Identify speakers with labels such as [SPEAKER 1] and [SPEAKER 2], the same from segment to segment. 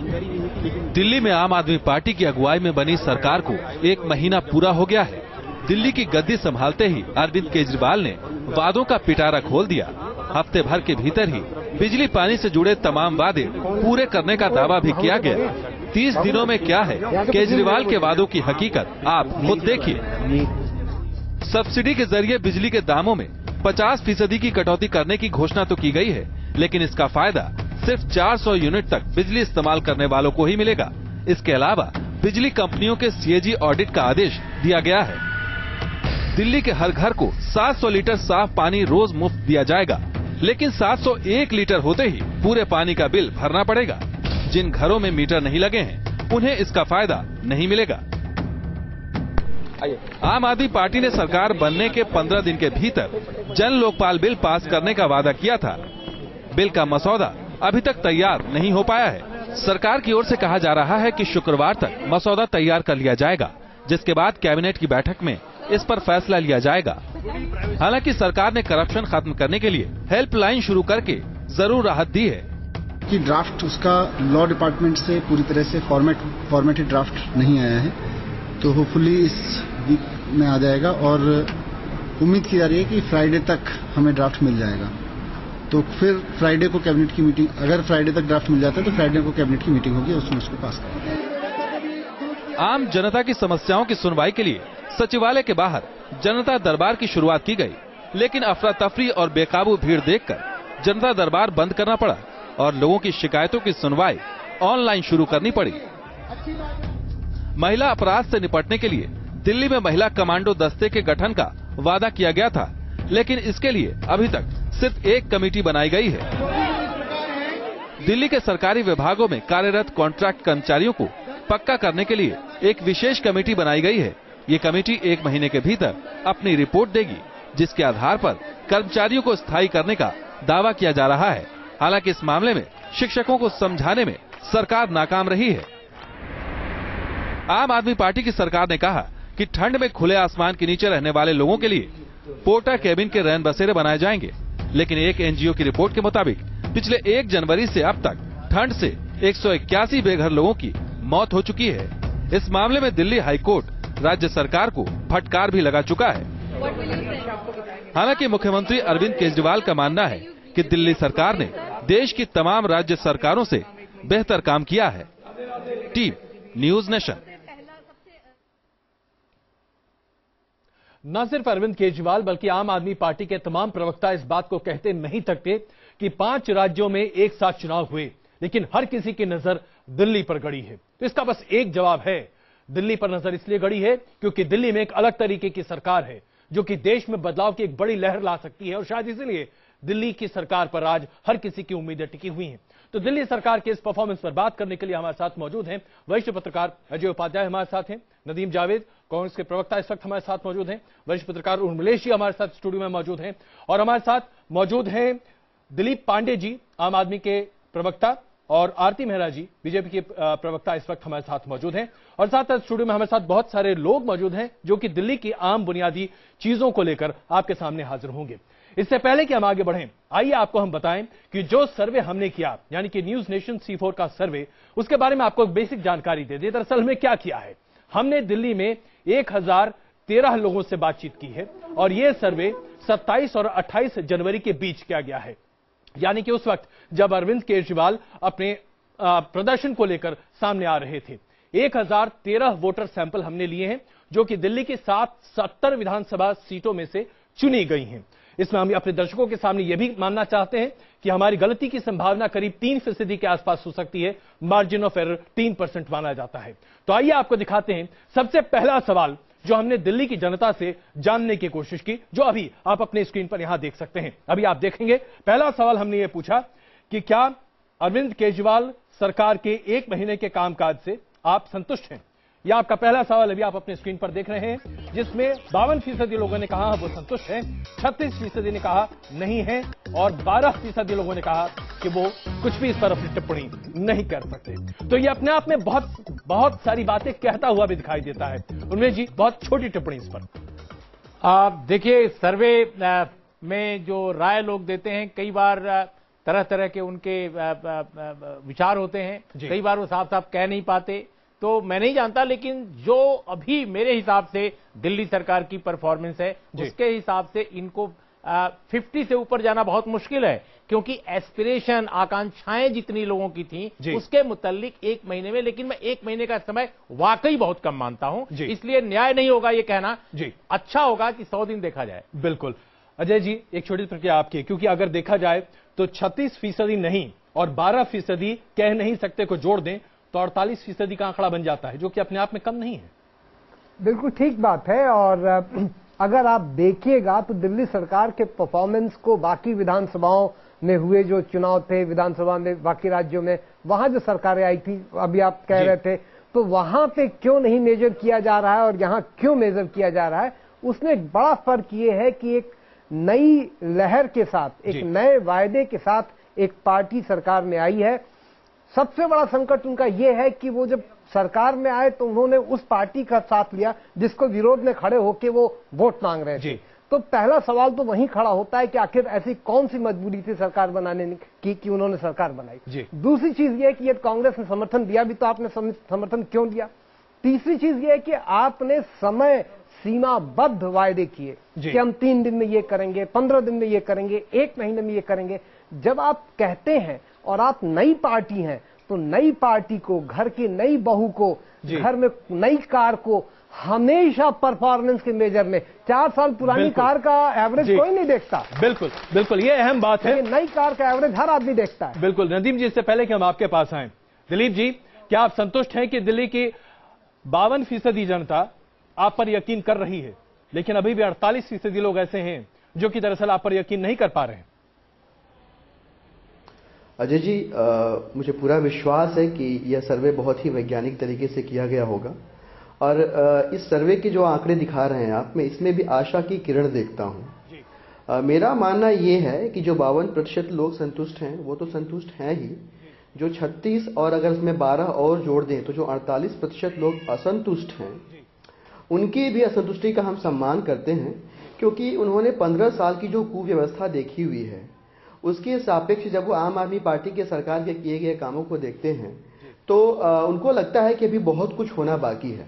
[SPEAKER 1] दिल्ली में आम आदमी पार्टी की अगुवाई में बनी सरकार को 1 महीना पूरा हो गया है। दिल्ली की गद्दी संभालते ही अरविंद केजरीवाल ने वादों का पिटारा खोल दिया। हफ्ते भर के भीतर ही बिजली पानी से जुड़े तमाम वादे पूरे करने का दावा भी किया गया। 30 दिनों में क्या है केजरीवाल के वादों की हकीकत, आप खुद देखिए। सब्सिडी के जरिए बिजली के दामों में 50% की कटौती करने की घोषणा तो की गई है, लेकिन इसका फायदा सिर्फ 400 यूनिट तक बिजली इस्तेमाल करने वालों को ही मिलेगा। इसके अलावा बिजली कंपनियों के सीएजी ऑडिट का आदेश दिया गया है। दिल्ली के हर घर को 700 लीटर साफ पानी रोज मुफ्त दिया जाएगा, लेकिन 701 लीटर होते ही पूरे पानी का बिल भरना पड़ेगा। जिन घरों में मीटर नहीं लगे हैं उन्हें इसका फायदा नहीं मिलेगा। आम आदमी पार्टी ने सरकार बनने के 15 दिन के भीतर जन लोकपाल बिल पास करने का वादा किया था। बिल का मसौदा अभी तक तैयार नहीं हो पाया है। सरकार की ओर से कहा जा रहा है कि शुक्रवार तक मसौदा तैयार कर लिया जाएगा, जिसके बाद कैबिनेट की बैठक में इस पर फैसला लिया जाएगा। हालांकि सरकार ने करप्शन खत्म करने के लिए हेल्पलाइन शुरू करके जरूर राहत दी है
[SPEAKER 2] कि ड्राफ्ट उसका लॉ डिपार्टमेंट से पूरी तरह से फॉर्मेटेड ड्राफ्ट नहीं आया है, तो होपफुली इस वीक में आ जाएगा और उम्मीद की जा रही है कि फ्राइडे तक हमें ड्राफ्ट मिल जाएगा। तो फिर फ्राइडे को कैबिनेट की मीटिंग, अगर फ्राइडे तक ड्राफ्ट मिल जाता है तो फ्राइडे को कैबिनेट की मीटिंग होगी, उसमें उसको पास करेंगे।
[SPEAKER 1] आम जनता की समस्याओं की सुनवाई के लिए सचिवालय के बाहर जनता दरबार की शुरुआत की गई, लेकिन अफरा तफरी और बेकाबू भीड़ देखकर जनता दरबार बंद करना पड़ा और लोगों की शिकायतों की सुनवाई ऑनलाइन शुरू करनी पड़ी। महिला अपराध से निपटने के लिए दिल्ली में महिला कमांडो दस्ते के गठन का वादा किया गया था, लेकिन इसके लिए अभी तक सिर्फ एक कमेटी बनाई गई है। दिल्ली के सरकारी विभागों में कार्यरत कॉन्ट्रैक्ट कर्मचारियों को पक्का करने के लिए एक विशेष कमेटी बनाई गई है। ये कमेटी 1 महीने के भीतर अपनी रिपोर्ट देगी, जिसके आधार पर कर्मचारियों को स्थायी करने का दावा किया जा रहा है। हालांकि इस मामले में शिक्षकों को समझाने में सरकार नाकाम रही है। आम आदमी पार्टी की सरकार ने कहा कि ठंड में खुले आसमान के नीचे रहने वाले लोगों के लिए पोर्टा केबिन के रैन बसेरे बनाए जाएंगे, लेकिन एक एनजीओ की रिपोर्ट के मुताबिक पिछले 1 जनवरी से अब तक ठंड से 181 बेघर लोगों की मौत हो चुकी है। इस मामले में दिल्ली हाईकोर्ट राज्य सरकार को फटकार भी लगा चुका है। हालांकि मुख्यमंत्री अरविंद केजरीवाल का मानना है कि दिल्ली सरकार ने देश की तमाम राज्य सरकारों से बेहतर काम किया है। Team news nation.
[SPEAKER 3] न सिर्फ अरविंद केजरीवाल बल्कि आम आदमी पार्टी के तमाम प्रवक्ता इस बात को कहते नहीं थकते कि 5 राज्यों में एक साथ चुनाव हुए, लेकिन हर किसी की नजर दिल्ली पर गड़ी है। तो इसका बस एक जवाब है, दिल्ली पर नजर इसलिए गड़ी है क्योंकि दिल्ली में एक अलग तरीके की सरकार है जो कि देश में बदलाव की एक बड़ी लहर ला सकती है, और शायद इसीलिए दिल्ली की सरकार पर आज हर किसी की उम्मीदें टिकी हुई हैं। तो दिल्ली सरकार के इस परफॉर्मेंस पर बात करने के लिए हमारे साथ मौजूद हैं वरिष्ठ पत्रकार अजय उपाध्याय, हमारे साथ हैं नदीम जावेद, कांग्रेस के प्रवक्ता इस वक्त हमारे साथ मौजूद हैं, वरिष्ठ पत्रकार उर्मिलेश जी हमारे साथ स्टूडियो में मौजूद हैं, और हमारे साथ मौजूद हैं दिलीप पांडे जी, आम आदमी के प्रवक्ता, और आरती मेहरा जी, बीजेपी के प्रवक्ता इस वक्त हमारे साथ मौजूद हैं। और साथ स्टूडियो में हमारे साथ बहुत सारे लोग मौजूद हैं जो कि दिल्ली की आम बुनियादी चीजों को लेकर आपके सामने हाजिर होंगे। इससे पहले कि हम आगे बढ़ें, आइए आपको हम बताएं कि जो सर्वे हमने किया, यानी कि न्यूज नेशन C4 का सर्वे, उसके बारे में आपको बेसिक जानकारी दे दी। दरअसल हमने क्या किया है, हमने दिल्ली में 1013 लोगों से बातचीत की है और यह सर्वे 27 और 28 जनवरी के बीच किया गया है, यानी कि उस वक्त जब अरविंद केजरीवाल अपने प्रदर्शन को लेकर सामने आ रहे थे। 1013 वोटर सैंपल हमने लिए हैं जो कि दिल्ली की 70 विधानसभा सीटों में से चुनी गई हैं। इसमें हम अपने दर्शकों के सामने यह भी मानना चाहते हैं कि हमारी गलती की संभावना करीब 3% के आसपास हो सकती है, मार्जिन ऑफ एरर 3% माना जाता है। तो आइए आपको दिखाते हैं सबसे पहला सवाल जो हमने दिल्ली की जनता से जानने की कोशिश की, जो अभी आप अपने स्क्रीन पर यहां देख सकते हैं। अभी आप देखेंगे, पहला सवाल हमने ये पूछा कि क्या अरविंद केजरीवाल सरकार के 1 महीने के कामकाज से आप संतुष्ट हैं? यह आपका पहला सवाल अभी आप अपने स्क्रीन पर देख रहे हैं, जिसमें 52% लोगों ने कहा वो संतुष्ट हैं, 36% ने कहा नहीं है, और 12% लोगों ने कहा कि वो कुछ भी इस पर अपनी टिप्पणी नहीं कर सकते। तो ये अपने आप में बहुत सारी बातें कहता हुआ भी दिखाई देता है। उनमें जी बहुत छोटी टिप्पणी इस पर।
[SPEAKER 4] देखिए, सर्वे में जो राय लोग देते हैं, कई बार तरह तरह के उनके विचार होते हैं, कई बार वो साफ साफ कह नहीं पाते, तो मैं नहीं जानता, लेकिन जो अभी मेरे हिसाब से दिल्ली सरकार की परफॉर्मेंस है उसके हिसाब से इनको 50 से ऊपर जाना बहुत मुश्किल है, क्योंकि एस्पिरेशन, आकांक्षाएं जितनी लोगों की थी उसके मुतालिक 1 महीने में, लेकिन मैं 1 महीने का समय वाकई बहुत कम मानता हूं, इसलिए न्याय नहीं होगा ये कहना। अच्छा होगा कि 100 दिन देखा जाए।
[SPEAKER 3] बिल्कुल। अजय जी, एक छोटी प्रक्रिया आपकी, क्योंकि अगर देखा जाए तो 36% नहीं और 12% कह नहीं सकते को जोड़ दें तो 48% का आंकड़ा बन जाता है, जो कि अपने आप में कम नहीं है।
[SPEAKER 5] बिल्कुल ठीक बात है। और अगर आप देखिएगा तो दिल्ली सरकार के परफॉर्मेंस को बाकी विधानसभाओं में हुए जो चुनाव थे, विधानसभा में बाकी राज्यों में, वहां जो सरकारें आई थी, अभी आप कह रहे थे, तो वहां पे क्यों नहीं मेजर किया जा रहा है और यहां क्यों मेजर किया जा रहा है, उसमें एक बड़ा फर्क ये है कि एक नई लहर के साथ, एक नए वायदे के साथ एक पार्टी सरकार में आई है। सबसे बड़ा संकट उनका यह है कि वो जब सरकार में आए तो उन्होंने उस पार्टी का साथ लिया जिसको विरोध में खड़े होकर वो वोट मांग रहे थे। तो पहला सवाल तो वहीं खड़ा होता है कि आखिर ऐसी कौन सी मजबूरी थी सरकार बनाने की कि उन्होंने सरकार बनाई। दूसरी चीज यह है कि यदि कांग्रेस ने समर्थन दिया भी तो आपने समर्थन क्यों दिया। तीसरी चीज यह है कि आपने समय सीमाबद्ध वायदे किए कि हम 3 दिन में ये करेंगे, 15 दिन में ये करेंगे, 1 महीने में ये करेंगे। जब आप कहते हैं और आप नई पार्टी हैं तो नई पार्टी को, घर की नई बहू को, घर में नई कार को हमेशा परफॉर्मेंस के मेजर में, 4 साल पुरानी कार का एवरेज कोई नहीं देखता।
[SPEAKER 3] बिल्कुल बिल्कुल, ये अहम बात है।
[SPEAKER 5] नई कार का एवरेज हर आदमी देखता है।
[SPEAKER 3] बिल्कुल। नदीम जी, इससे पहले कि हम आपके पास आए, दिलीप जी, क्या आप संतुष्ट हैं कि दिल्ली की 52% जनता आप पर यकीन कर रही है, लेकिन अभी भी 48% लोग ऐसे हैं जो कि दरअसल आप पर यकीन नहीं कर पा रहे हैं?
[SPEAKER 6] अजय जी, मुझे पूरा विश्वास है कि यह सर्वे बहुत ही वैज्ञानिक तरीके से किया गया होगा और इस सर्वे के जो आंकड़े दिखा रहे हैं आप, मैं इसमें भी आशा की किरण देखता हूं। मेरा मानना यह है कि जो 52% लोग संतुष्ट हैं वो तो संतुष्ट हैं ही, जो 36 और अगर इसमें 12 और जोड़ दें तो जो 48% लोग असंतुष्ट हैं, उनकी भी असंतुष्टि का हम सम्मान करते हैं, क्योंकि उन्होंने 15 साल की जो कुव्यवस्था देखी हुई है उसके सापेक्ष जब वो आम आदमी पार्टी के सरकार के किए गए कामों को देखते हैं तो उनको लगता है कि अभी बहुत कुछ होना बाकी है,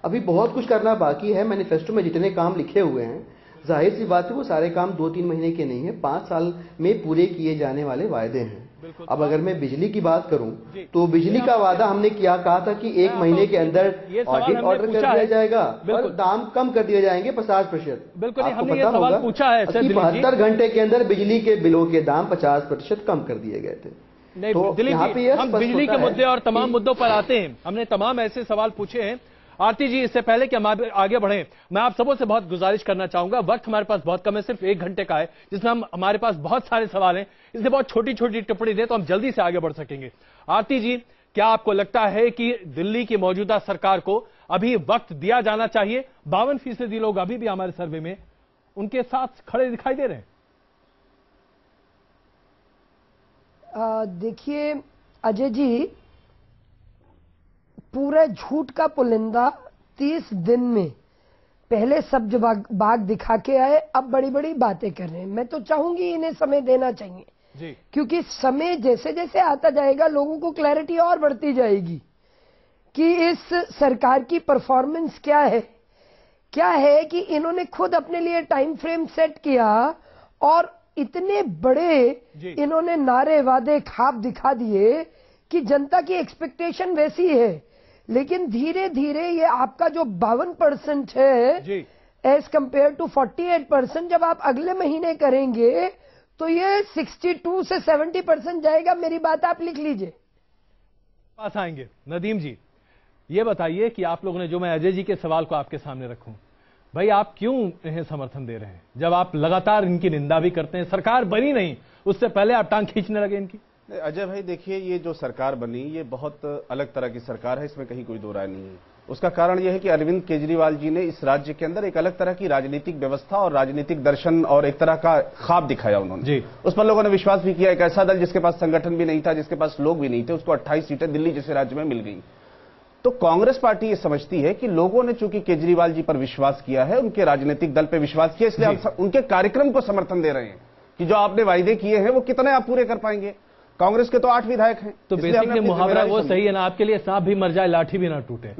[SPEAKER 6] अभी बहुत कुछ करना बाकी है। मैनिफेस्टो में जितने काम लिखे हुए हैं, जाहिर सी बात है वो सारे काम 2-3 महीने के नहीं है, 5 साल में पूरे किए जाने वाले वायदे हैं। अब अगर मैं बिजली की बात करूं तो बिजली का वादा हमने क्या कहा था कि 1 महीने के अंदर ऑडिट ऑर्डर कर दिया जाएगा और दाम कम कर दिए जाएंगे 50%।
[SPEAKER 3] बिल्कुल, हमने ये सवाल पूछा है
[SPEAKER 6] कि 72 घंटे के अंदर बिजली के बिलों के दाम 50% कम कर दिए गए थे।
[SPEAKER 3] नहीं, तो दिलीप जी, हम बिजली के मुद्दे और तमाम मुद्दों पर आते हैं। हमने तमाम ऐसे सवाल पूछे हैं। आरती जी, इससे पहले कि हम आगे बढ़ें, मैं आप सबों से बहुत गुजारिश करना चाहूंगा, वक्त हमारे पास बहुत कम है, सिर्फ 1 घंटे का है, जिसमें हमारे पास बहुत सारे सवाल हैं, इसलिए बहुत छोटी छोटी टिप्पणी दें तो हम जल्दी से आगे बढ़ सकेंगे। आरती जी, क्या आपको लगता है कि दिल्ली की मौजूदा सरकार को अभी वक्त दिया जाना चाहिए? 52% लोग अभी भी हमारे सर्वे में उनके साथ खड़े दिखाई दे रहे हैं।
[SPEAKER 7] देखिए अजय जी, पूरे झूठ का पुलिंदा 30 दिन में पहले सब्ज बाग दिखा के आए, अब बड़ी बड़ी बातें कर रहे हैं। मैं तो चाहूंगी इन्हें समय देना चाहिए जी, क्योंकि समय जैसे जैसे आता जाएगा लोगों को क्लैरिटी और बढ़ती जाएगी कि इस सरकार की परफॉर्मेंस क्या है कि इन्होंने खुद अपने लिए टाइम फ्रेम सेट किया और इतने बड़े इन्होंने नारे वादे ख्वाब दिखा दिए कि जनता की एक्सपेक्टेशन वैसी है, लेकिन धीरे धीरे ये आपका जो 52% है एज कंपेयर टू 48%, जब आप अगले महीने करेंगे तो ये 62 से 70% जाएगा। मेरी बात आप लिख लीजिए।
[SPEAKER 3] पास आएंगे नदीम जी, ये बताइए कि आप लोगों ने, जो मैं अजय जी के सवाल को आपके सामने रखूं, भाई आप क्यों इन्हें समर्थन दे रहे हैं जब आप लगातार इनकी निंदा भी करते हैं? सरकार बनी नहीं उससे पहले आप टांग खींचने लगे इनकी।
[SPEAKER 8] अजय भाई देखिए, ये जो सरकार बनी ये बहुत अलग तरह की सरकार है, इसमें कहीं कोई दो राय नहीं है। उसका कारण यह है कि अरविंद केजरीवाल जी ने इस राज्य के अंदर एक अलग तरह की राजनीतिक व्यवस्था और राजनीतिक दर्शन और एक तरह का ख्वाब दिखाया उन्होंने जी। उस पर लोगों ने विश्वास भी किया। एक ऐसा दल जिसके पास संगठन भी नहीं था, जिसके पास लोग भी नहीं थे, उसको 28 सीटें दिल्ली जैसे राज्य में मिल गई। तो कांग्रेस पार्टी ये समझती है कि लोगों ने चूंकि केजरीवाल जी पर विश्वास किया है, उनके राजनीतिक दल पर विश्वास किया, इसलिए हम उनके कार्यक्रम को समर्थन दे रहे हैं। कि जो आपने वायदे किए हैं वो कितने आप पूरे कर पाएंगे। कांग्रेस के तो 8 विधायक हैं।
[SPEAKER 3] तो बेसिकली मुहावरा वो सही है ना आपके लिए, सांप भी मर जाए लाठी भी ना टूटे।